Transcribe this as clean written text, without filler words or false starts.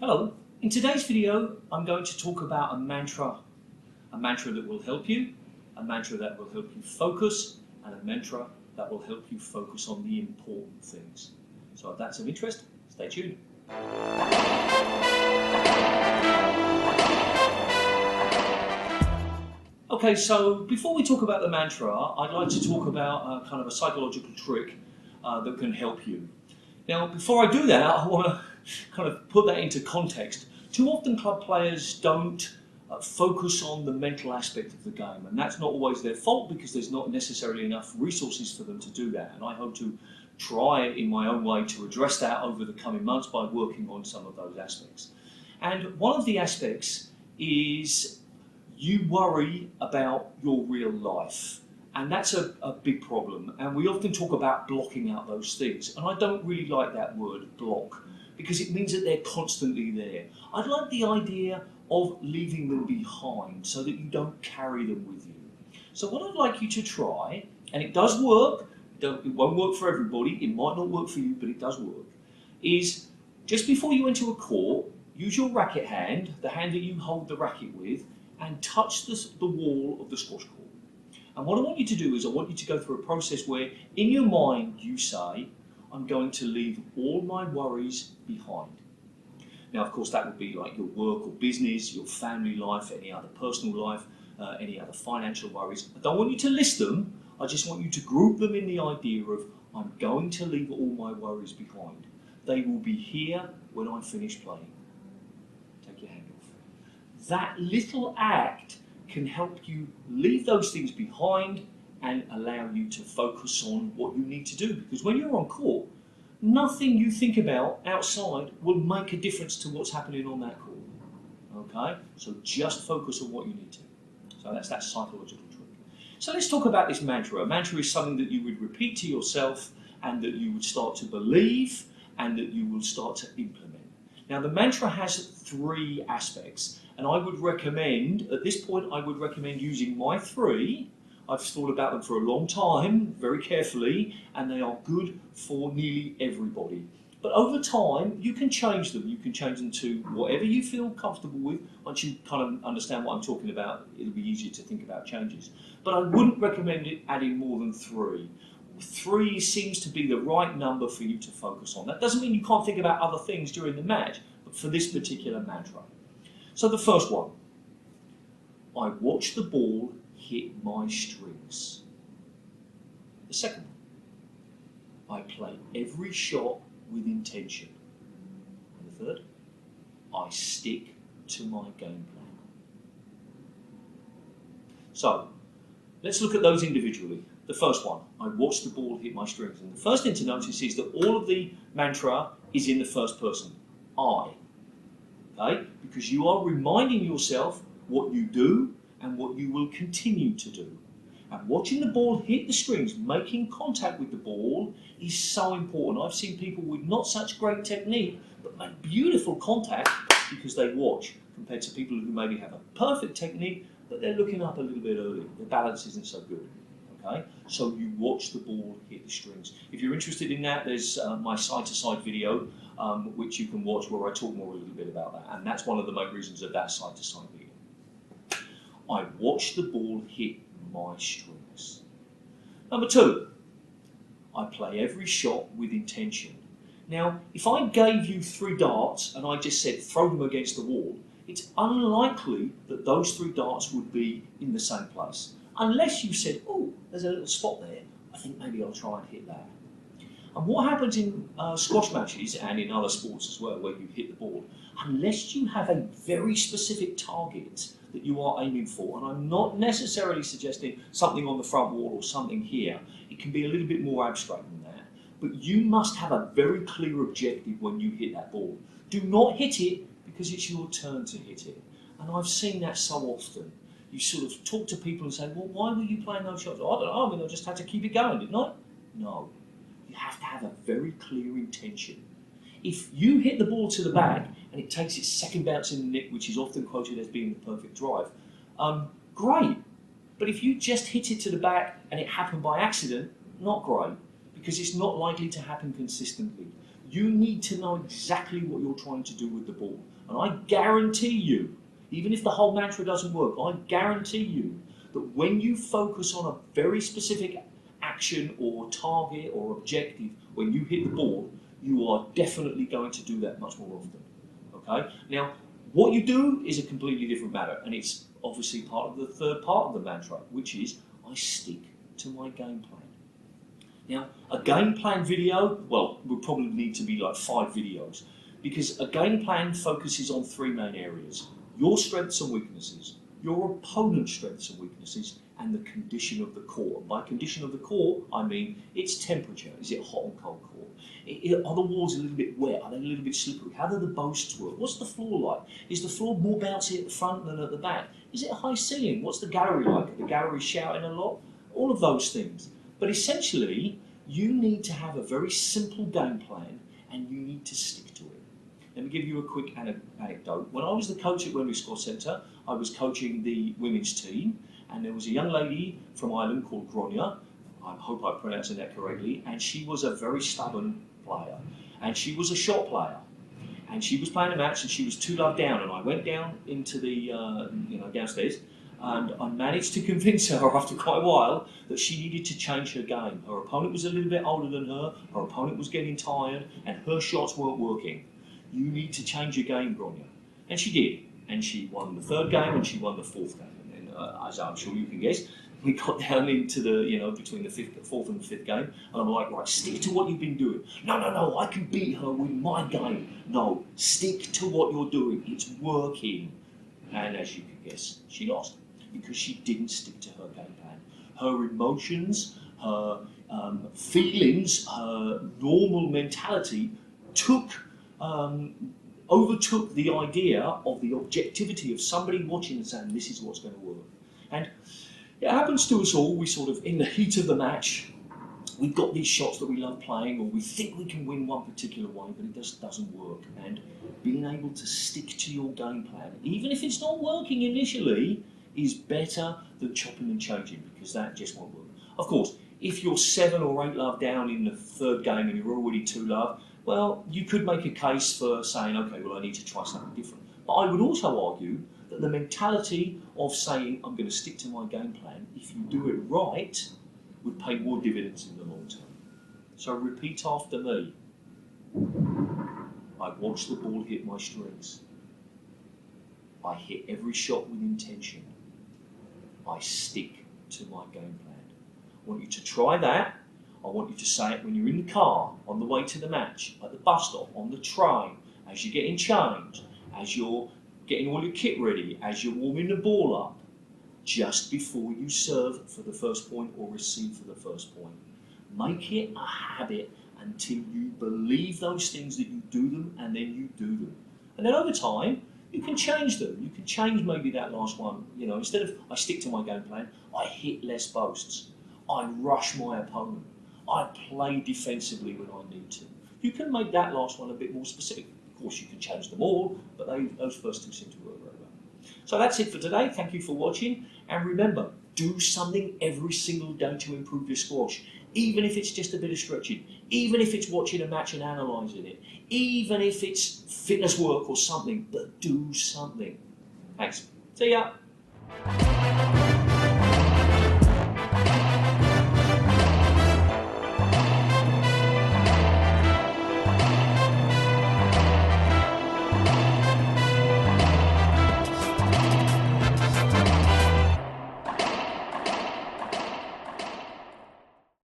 Hello, in today's video I'm going to talk about a mantra that will help you, a mantra that will help you focus, and a mantra that will help you focus on the important things. So if that's of interest, stay tuned. Okay, so before we talk about the mantra, I'd like to talk about kind of a psychological trick that can help you. Now, before I do that, I want to kind of put that into context. Too often club players don't focus on the mental aspect of the game, and that's not always their fault because there's not necessarily enough resources for them to do that. And I hope to try in my own way to address that over the coming months by working on some of those aspects. And one of the aspects is you worry about your real life. And that's a big problem. And we often talk about blocking out those things. And I don't really like that word, block, because it means that they're constantly there. I'd like the idea of leaving them behind so that you don't carry them with you. So what I'd like you to try, and it does work, it won't work for everybody, it might not work for you, but it does work, is just before you enter a court, use your racket hand, the hand that you hold the racket with, and touch the wall of the squash court. And what I want you to do is I want you to go through a process where in your mind you say, I'm going to leave all my worries behind. Now, of course, that would be like your work or business, your family life, any other personal life, any other financial worries. I don't want you to list them. I just want you to group them in the idea of, I'm going to leave all my worries behind. They will be here when I finish playing. Take your hand off. That little act can help you leave those things behind and allow you to focus on what you need to do. Because when you're on court, nothing you think about outside will make a difference to what's happening on that court. Okay? So just focus on what you need to. So that's that psychological trick. So let's talk about this mantra. A mantra is something that you would repeat to yourself and that you would start to believe and that you will start to implement. Now, the mantra has three aspects, and I would recommend, at this point, I would recommend using my three. I've thought about them for a long time, very carefully, and they are good for nearly everybody. But over time, you can change them. You can change them to whatever you feel comfortable with. Once you kind of understand what I'm talking about, it'll be easier to think about changes. But I wouldn't recommend adding more than three. Three seems to be the right number for you to focus on. That doesn't mean you can't think about other things during the match, but for this particular mantra. So the first one, I watch the ball hit my strings. The second one, I play every shot with intention. And the third, I stick to my game plan. So let's look at those individually. The first one, I watch the ball hit my strings. And the first thing to notice is that all of the mantra is in the first person, I. Okay? Because you are reminding yourself what you do and what you will continue to do. And watching the ball hit the strings, making contact with the ball is so important. I've seen people with not such great technique, but make beautiful contact because they watch, compared to people who maybe have a perfect technique, but they're looking up a little bit early. The balance isn't so good. Okay? So you watch the ball hit the strings. If you're interested in that, there's my side-to-side video, which you can watch where I talk more a little bit about that. And that's one of the main reasons of that side-to-side video. I watch the ball hit my strings. Number two, I play every shot with intention. Now, if I gave you 3 darts and I just said throw them against the wall, it's unlikely that those 3 darts would be in the same place. Unless you said, oh, there's a little spot there, I think maybe I'll try and hit that. And what happens in squash matches and in other sports as well, where you hit the ball, unless you have a very specific target that you are aiming for, and I'm not necessarily suggesting something on the front wall or something here, it can be a little bit more abstract than that, but you must have a very clear objective when you hit that ball. Do not hit it because it's your turn to hit it. And I've seen that so often. You sort of talk to people and say, well, why were you playing those shots? I don't know, I mean, I just had to keep it going, didn't I? No. You have to have a very clear intention. If you hit the ball to the back and it takes its second bounce in the net, which is often quoted as being the perfect drive, great. But if you just hit it to the back and it happened by accident, not great, because it's not likely to happen consistently. you need to know exactly what you're trying to do with the ball. And I guarantee you, even if the whole mantra doesn't work, I guarantee you that when you focus on a very specific action or target or objective, when you hit the ball, you are definitely going to do that much more often. Okay? Now, what you do is a completely different matter, and it's obviously part of the third part of the mantra, which is I stick to my game plan. Now, a game plan video, well, would probably need to be like 5 videos, because a game plan focuses on 3 main areas: your strengths and weaknesses, your opponent's strengths and weaknesses, and the condition of the court. By condition of the court, I mean its temperature. Is it hot and cold court? Are the walls a little bit wet? Are they a little bit slippery? How do the posts work? What's the floor like? Is the floor more bouncy at the front than at the back? Is it a high ceiling? What's the gallery like? Are the gallery shouting a lot? All of those things. But essentially, you need to have a very simple game plan and you need to stick to it. Let me give you a quick anecdote. When I was the coach at Wembley Sports Centre, I was coaching the women's team, and there was a young lady from Ireland called Gronya. I hope I'm pronouncing that correctly. And she was a very stubborn player, and she was a shot player. And she was playing a match, and she was 2-love down. And I went down into the downstairs, and I managed to convince her after quite a while that she needed to change her game. Her opponent was a little bit older than her. Her opponent was getting tired, and her shots weren't working. You need to change your game, Gronya. And she did. And she won the 3rd game, and she won the 4th game. And then, as I'm sure you can guess, we got down into the, between the 4th and the 5th game. And I'm like, right, stick to what you've been doing. No, I can beat her with my game. No, stick to what you're doing. It's working. And as you can guess, she lost because she didn't stick to her game plan. Her emotions, her feelings, her normal mentality overtook the idea of the objectivity of somebody watching and saying, this is what's going to work. And it happens to us all. We sort of, in the heat of the match, we've got these shots that we love playing, or we think we can win one particular way, but it just doesn't work. And being able to stick to your game plan, even if it's not working initially, is better than chopping and changing, because that just won't work. Of course, if you're 7 or 8-love down in the 3rd game and you're already 2-love, well, you could make a case for saying, okay, well, I need to try something different. But I would also argue that the mentality of saying, I'm going to stick to my game plan, if you do it right, would pay more dividends in the long term. So repeat after me. I watch the ball hit my strings. I hit every shot with intention. I stick to my game plan. I want you to try that. I want you to say it when you're in the car, on the way to the match, at the bus stop, on the train, as you're getting changed, as you're getting all your kit ready, as you're warming the ball up, just before you serve for the first point or receive for the first point. Make it a habit until you believe those things that you do them, and then you do them. And then over time, you can change them. You can change maybe that last one. Instead of I stick to my game plan, I hit less posts. I rush my opponent. I play defensively when I need to. You can make that last one a bit more specific. Of course, you can change them all, but those first 2 seem to work very well. So that's it for today. Thank you for watching. And remember, do something every single day to improve your squash. Even if it's just a bit of stretching, even if it's watching a match and analysing it, even if it's fitness work or something, but do something. Thanks. See ya.